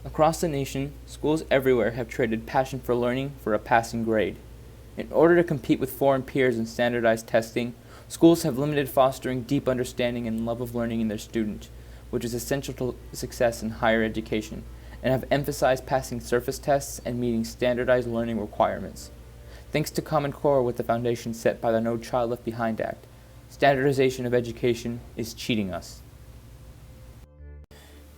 Across the nation, schools everywhere have traded passion for learning for a passing grade. In order to compete with foreign peers in standardized testing, schools have limited fostering deep understanding and love of learning in their student, which is essential to success in higher education, and have emphasized passing surface tests and meeting standardized learning requirements. Thanks to Common Core with the foundation set by the No Child Left Behind Act, standardization of education is cheating us.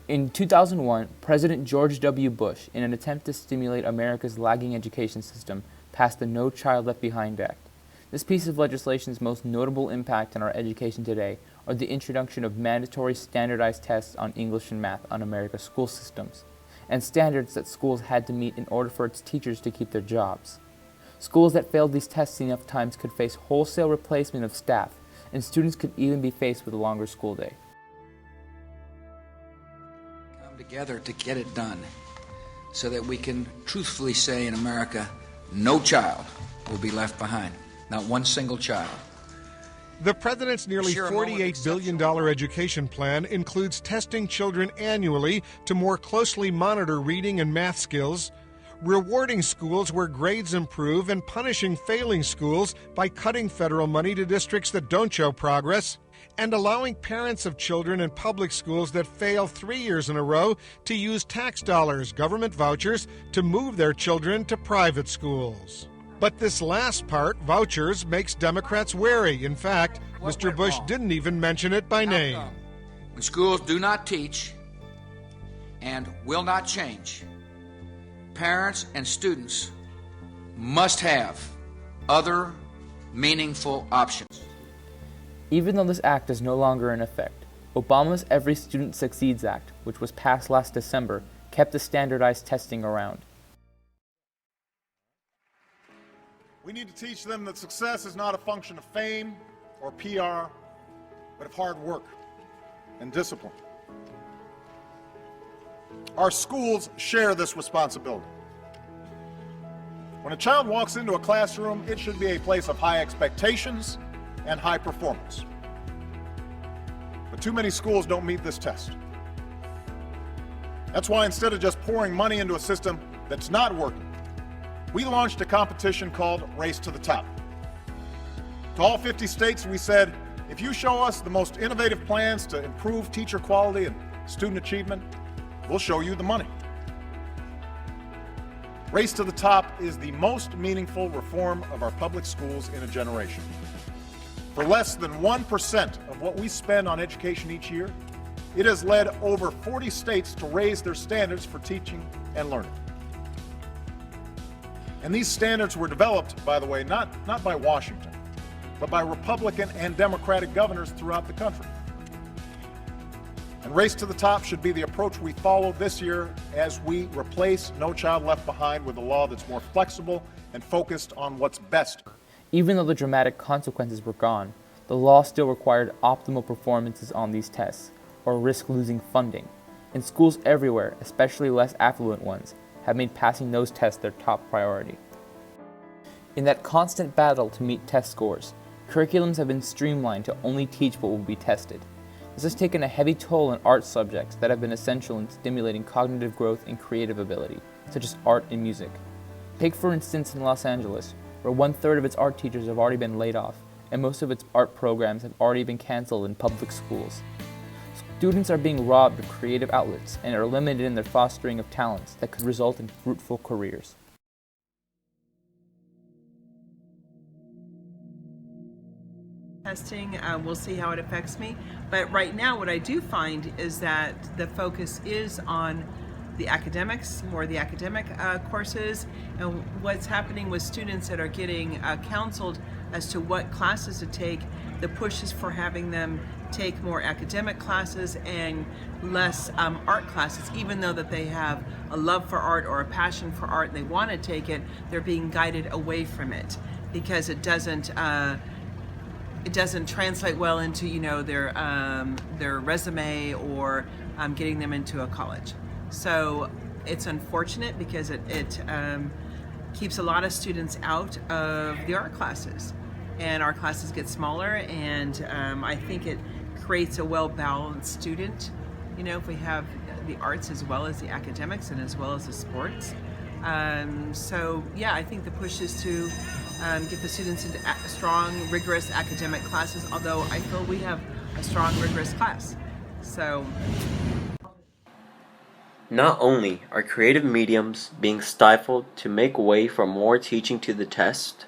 In 2001, President George W. Bush, in an attempt to stimulate America's lagging education system, passed the No Child Left Behind Act. This piece of legislation's most notable impact on our education today are the introduction of mandatory standardized tests on English and math on America's school systems, and standards that schools had to meet in order for its teachers to keep their jobs. Schools that failed these tests enough times could face wholesale replacement of staff, and students could even be faced with a longer school day. Together to get it done so that we can truthfully say in America, no child will be left behind, not one single child. The president's nearly $48 billion education plan includes testing children annually to more closely monitor reading and math skills, rewarding schools where grades improve and punishing failing schools by cutting federal money to districts that don't show progress, and allowing parents of children in public schools that fail 3 years in a row to use tax dollars, government vouchers, to move their children to private schools. But this last part, vouchers, makes Democrats wary. In fact, Mr. Bush didn't even mention it by name. When schools do not teach and will not change, parents and students must have other meaningful options. Even though this act is no longer in effect, Obama's Every Student Succeeds Act, which was passed last December, kept the standardized testing around. We need to teach them that success is not a function of fame or PR, but of hard work and discipline. Our schools share this responsibility. When a child walks into a classroom, it should be a place of high expectations and high performance. But too many schools don't meet this test. That's why instead of just pouring money into a system that's not working, we launched a competition called Race to the Top. To all 50 states, we said, if you show us the most innovative plans to improve teacher quality and student achievement, we'll show you the money. Race to the Top is the most meaningful reform of our public schools in a generation. For less than 1% of what we spend on education each year, it has led over 40 states to raise their standards for teaching and learning. And these standards were developed, by the way, not by Washington, but by Republican and Democratic governors throughout the country. And Race to the Top should be the approach we follow this year as we replace No Child Left Behind with a law that's more flexible and focused on what's best. Even though the dramatic consequences were gone, the law still required optimal performances on these tests, or risk losing funding. And schools everywhere, especially less affluent ones, have made passing those tests their top priority. In that constant battle to meet test scores, curriculums have been streamlined to only teach what will be tested. This has taken a heavy toll on art subjects that have been essential in stimulating cognitive growth and creative ability, such as art and music. Take for instance in Los Angeles, where 1/3 of its art teachers have already been laid off, and most of its art programs have already been canceled in public schools. Students are being robbed of creative outlets and are limited in their fostering of talents that could result in fruitful careers. Testing, we'll see how it affects me, but right now what I do find is that the focus is on the academics, more the academic courses, and what's happening with students that are getting counseled as to what classes to take. The push is for having them take more academic classes and less art classes, even though that they have a love for art or a passion for art and they want to take it, they're being guided away from it because it doesn't translate well into, you know, their resume or getting them into a college. So it's unfortunate because it keeps a lot of students out of the art classes. and our classes get smaller, and I think it creates a well-balanced student. You know, if we have the arts as well as the academics and as well as the sports. So yeah, I think the push is to get the students into strong, rigorous academic classes, although I feel we have a strong, rigorous class. So. Not only are creative mediums being stifled to make way for more teaching to the test,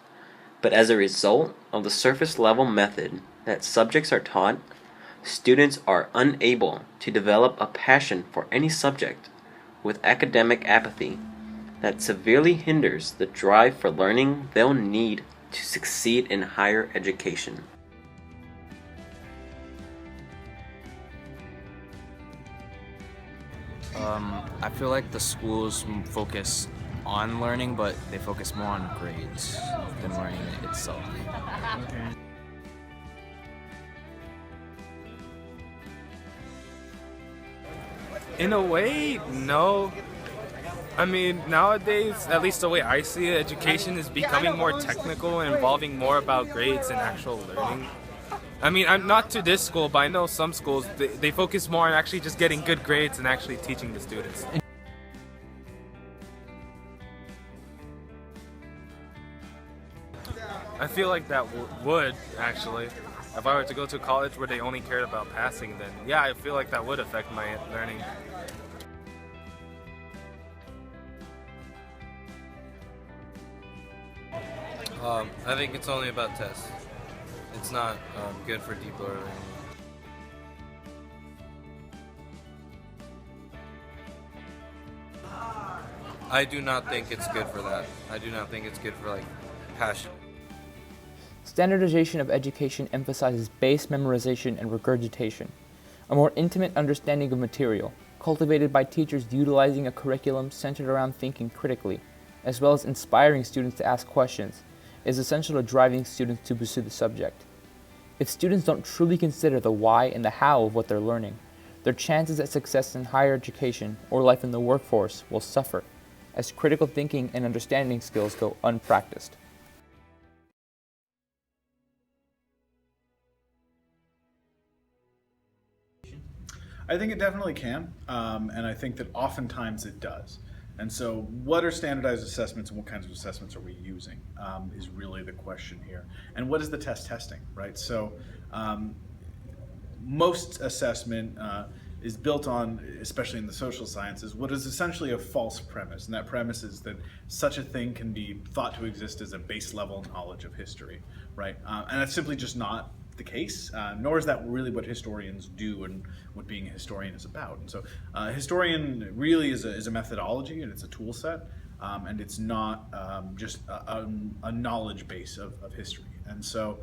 but as a result of the surface level method that subjects are taught, students are unable to develop a passion for any subject, with academic apathy that severely hinders the drive for learning they'll need to succeed in higher education. I feel like the schools focus on learning, but they focus more on grades than learning itself. In a way, no. I mean, nowadays, at least the way I see it, education is becoming more technical and involving more about grades and actual learning. I mean, I'm not to this school, but I know some schools, they focus more on actually just getting good grades and actually teaching the students. I feel like that would, actually. If I were to go to college where they only cared about passing, then yeah, I feel like that would affect my learning. I think it's only about tests. It's not good for deep learning. I do not think it's good for that. I do not think it's good for like passion. Standardization of education emphasizes base memorization and regurgitation, a more intimate understanding of material, cultivated by teachers utilizing a curriculum centered around thinking critically, as well as inspiring students to ask questions, is essential to driving students to pursue the subject. If students don't truly consider the why and the how of what they're learning, their chances at success in higher education or life in the workforce will suffer, as critical thinking and understanding skills go unpracticed. I think it definitely can, and I think that oftentimes it does. And so what are standardized assessments and what kinds of assessments are we using is really the question here. And what is the test testing, right? So most assessment is built on, especially in the social sciences, what is essentially a false premise. And that premise is that such a thing can be thought to exist as a base level knowledge of history, right? And that's simply just not the case, nor is that really what historians do and what being a historian is about. And so historian really is a methodology, and it's a tool set, and it's not just a knowledge base of history. And so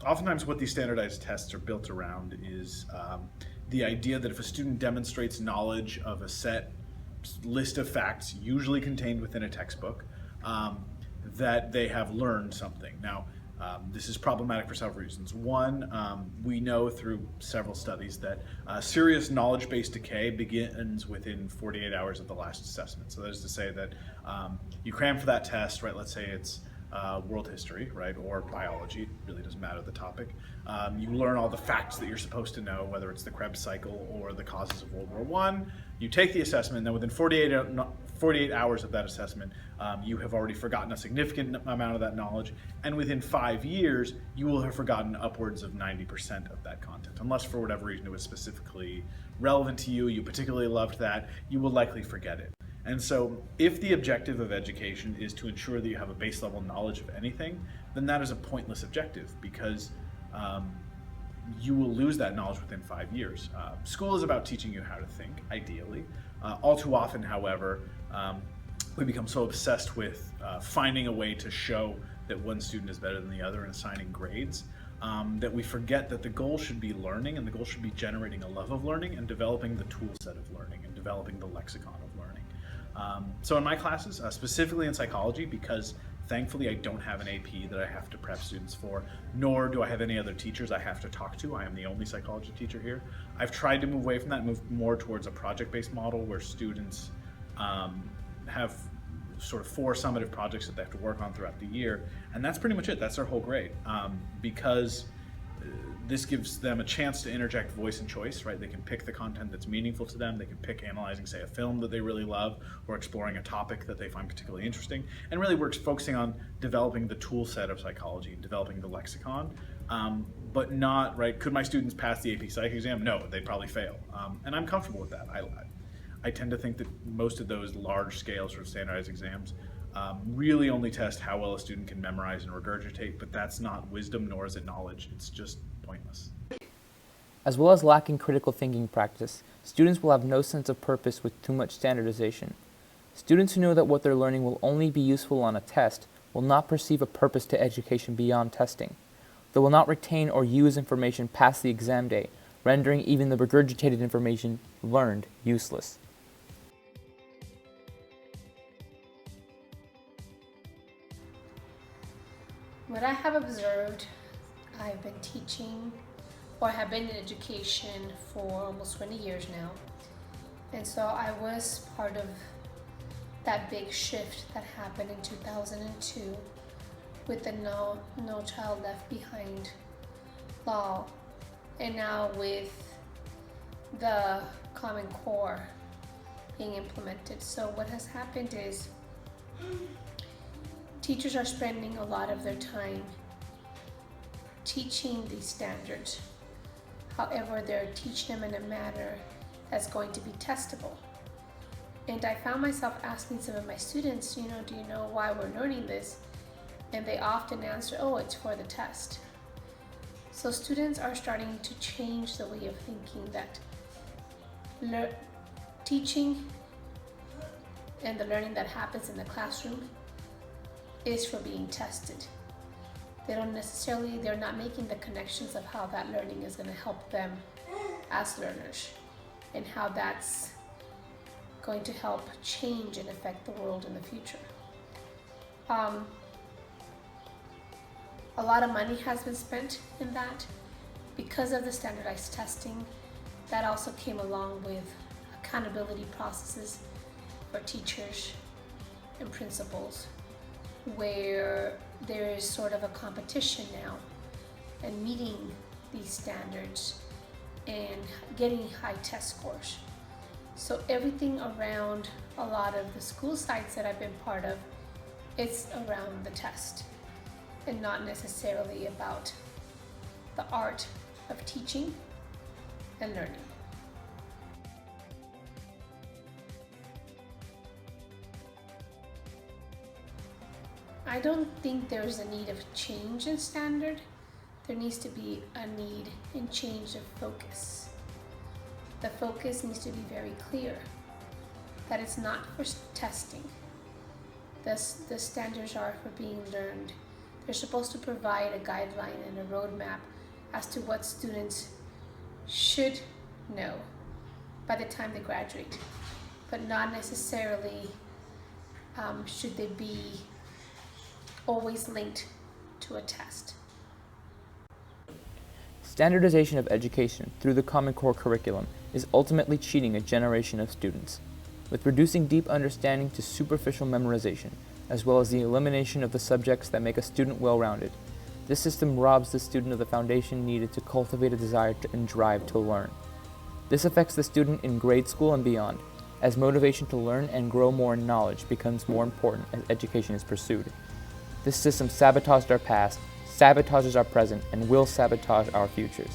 oftentimes what these standardized tests are built around is the idea that if a student demonstrates knowledge of a set list of facts, usually contained within a textbook, that they have learned something. Now, this is problematic for several reasons. One, we know through several studies that serious knowledge-based decay begins within 48 hours of the last assessment. So that is to say that you cram for that test, right? Let's say it's world history, right, or biology, it really doesn't matter the topic. You learn all the facts that you're supposed to know, whether it's the Krebs cycle or the causes of World War I. You take the assessment, and then within 48 hours of that assessment, you have already forgotten a significant amount of that knowledge, and within 5 years, you will have forgotten upwards of 90% of that content. Unless for whatever reason it was specifically relevant to you, you particularly loved that, you will likely forget it. And so if the objective of education is to ensure that you have a base level knowledge of anything, then that is a pointless objective, because you will lose that knowledge within 5 years. School is about teaching you how to think, ideally. All too often, however, we become so obsessed with finding a way to show that one student is better than the other and assigning grades that we forget that the goal should be learning, and the goal should be generating a love of learning and developing the tool set of learning and developing the lexicon of learning. So in my classes, specifically in psychology, because thankfully I don't have an AP that I have to prep students for, nor do I have any other teachers I have to talk to. I am the only psychology teacher here. I've tried to move away from that, move more towards a project-based model where students have sort of 4 summative projects that they have to work on throughout the year, and that's pretty much it. That's their whole grade, because this gives them a chance to interject voice and choice, right? They can pick the content that's meaningful to them. They can pick analyzing, say, a film that they really love, or exploring a topic that they find particularly interesting. And really we're focusing on developing the tool set of psychology and developing the lexicon, but not, right, could my students pass the AP Psych exam? No, they'd probably fail. And I'm comfortable with that. I tend to think that most of those large-scale sort of standardized exams really only test how well a student can memorize and regurgitate, but that's not wisdom, nor is it knowledge. It's just pointless. As well as lacking critical thinking practice, students will have no sense of purpose with too much standardization. Students who know that what they're learning will only be useful on a test will not perceive a purpose to education beyond testing. They will not retain or use information past the exam day, rendering even the regurgitated information learned useless. What I have observed, I've been teaching or have been in education for almost 20 years now. And so I was part of that big shift that happened in 2002 with the No Child Left Behind law, and now with the Common Core being implemented. So what has happened is teachers are spending a lot of their time teaching these standards. However, they're teaching them in a manner that's going to be testable. And I found myself asking some of my students, do you know why we're learning this? And they often answer, oh, it's for the test. So students are starting to change the way of thinking that teaching and the learning that happens in the classroom is for being tested. They're not making the connections of how that learning is going to help them as learners and how that's going to help change and affect the world in the future. A lot of money has been spent in that because of the standardized testing. That also came along with accountability processes for teachers and principals, where there is sort of a competition now and meeting these standards and getting high test scores. So everything around a lot of the school sites that I've been part of, it's around the test and not necessarily about the art of teaching and learning. I don't think there's a need of change in standard. There needs to be a need in change of focus. The focus needs to be very clear that it's not for testing. The standards are for being learned. They're supposed to provide a guideline and a roadmap as to what students should know by the time they graduate, but not necessarily should they be always linked to a test. Standardization of education through the Common Core curriculum is ultimately cheating a generation of students, with reducing deep understanding to superficial memorization, as well as the elimination of the subjects that make a student well-rounded. This system robs the student of the foundation needed to cultivate a desire and drive to learn. This affects the student in grade school and beyond, as motivation to learn and grow more in knowledge becomes more important as education is pursued. This system sabotaged our past, sabotages our present, and will sabotage our futures.